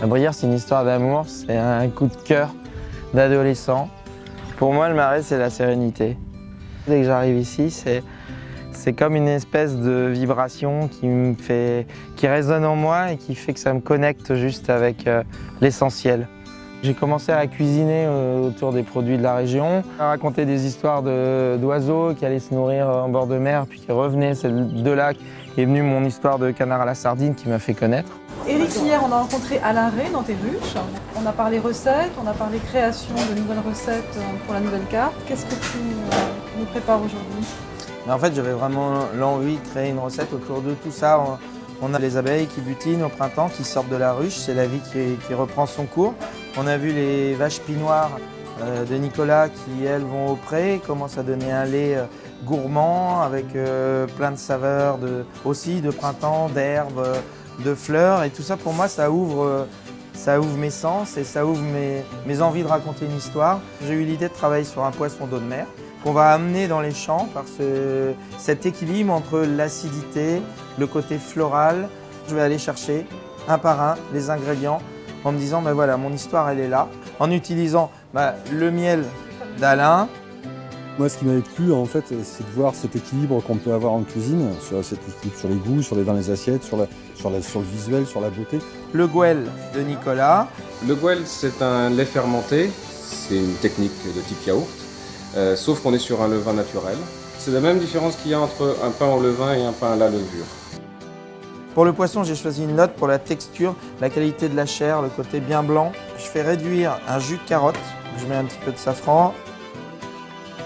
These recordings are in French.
La Brière, c'est une histoire d'amour, c'est un coup de cœur d'adolescent. Pour moi, le Marais, c'est la sérénité. Dès que j'arrive ici, c'est comme une espèce de vibration qui résonne en moi et qui fait que ça me connecte juste avec l'essentiel. J'ai commencé à cuisiner autour des produits de la région, à raconter des histoires d'oiseaux qui allaient se nourrir en bord de mer puis qui revenaient. C'est de là qu'est venue mon histoire de canard à la sardine qui m'a fait connaître. Éric, hier, on a rencontré Alain Rey dans tes ruches. On a parlé recettes, on a parlé création de nouvelles recettes pour la nouvelle carte. Qu'est-ce que tu nous prépares aujourd'hui? En fait, j'avais vraiment l'envie de créer une recette autour de tout ça. On a les abeilles qui butinent au printemps, qui sortent de la ruche, c'est la vie qui reprend son cours. On a vu les vaches pinoires de Nicolas qui, elles, vont au pré, commencent à donner un lait gourmand avec plein de saveurs aussi de printemps, d'herbes, de fleurs. Et tout ça, pour moi, ça ouvre mes sens et ça ouvre mes envies de raconter une histoire. J'ai eu l'idée de travailler sur un poisson d'eau de mer qu'on va amener dans les champs par cet équilibre entre l'acidité, le côté floral. Je vais aller chercher un par un les ingrédients en me disant, ben voilà, mon histoire elle est là. En utilisant le miel d'Alain. Moi, ce qui m'avait plu, en fait, c'est de voir cet équilibre qu'on peut avoir en cuisine, cet équilibre sur les goûts, dans les assiettes, sur le visuel, sur la beauté. Le Gouel de Nicolas. Le Gouel, c'est un lait fermenté, c'est une technique de type yaourt. Sauf qu'on est sur un levain naturel. C'est la même différence qu'il y a entre un pain au levain et un pain à la levure. Pour le poisson, j'ai choisi une note pour la texture, la qualité de la chair, le côté bien blanc. Je fais réduire un jus de carotte, je mets un petit peu de safran,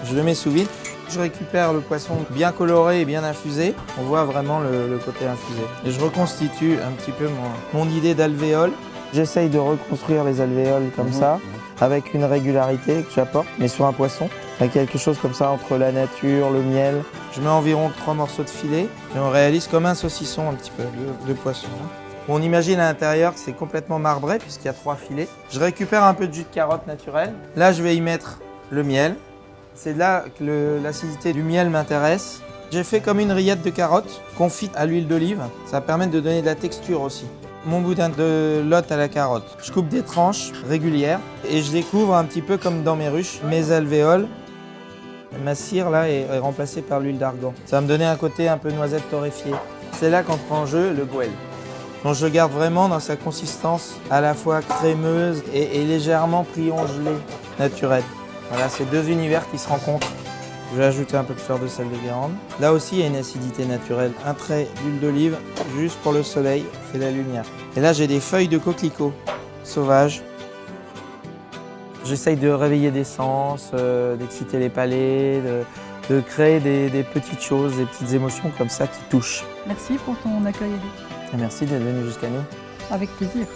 je le mets sous vide. Je récupère le poisson bien coloré et bien infusé. On voit vraiment le côté infusé. Et je reconstitue un petit peu mon idée d'alvéole. J'essaye de reconstruire les alvéoles comme ça, avec une régularité que j'apporte, mais sur un poisson. Avec quelque chose comme ça entre la nature, le miel. Je mets environ 3 morceaux de filet et on réalise comme un saucisson un petit peu de poisson. On imagine à l'intérieur que c'est complètement marbré puisqu'il y a 3 filets. Je récupère un peu de jus de carotte naturel. Là, je vais y mettre le miel. C'est là que l'acidité du miel m'intéresse. J'ai fait comme une rillette de carottes confite à l'huile d'olive. Ça permet de donner de la texture aussi. Mon boudin de lotte à la carotte. Je coupe des tranches régulières et je découvre un petit peu comme dans mes ruches, mes alvéoles. Ma cire là est remplacée par l'huile d'argan. Ça va me donner un côté un peu noisette torréfiée. C'est là qu'entre en jeu le Gouel. Donc je le garde vraiment dans sa consistance à la fois crémeuse et légèrement priongelée, naturelle. Voilà, c'est deux univers qui se rencontrent. Je vais ajouter un peu de fleur de sel de Guérande. Là aussi, il y a une acidité naturelle. Un trait d'huile d'olive, juste pour le soleil et la lumière. Et là, j'ai des feuilles de coquelicot sauvages. J'essaye de réveiller des sens, d'exciter les palais, de créer des petites choses, des petites émotions comme ça qui touchent. Merci pour ton accueil, Éric. Et merci d'être venu jusqu'à nous. Avec plaisir.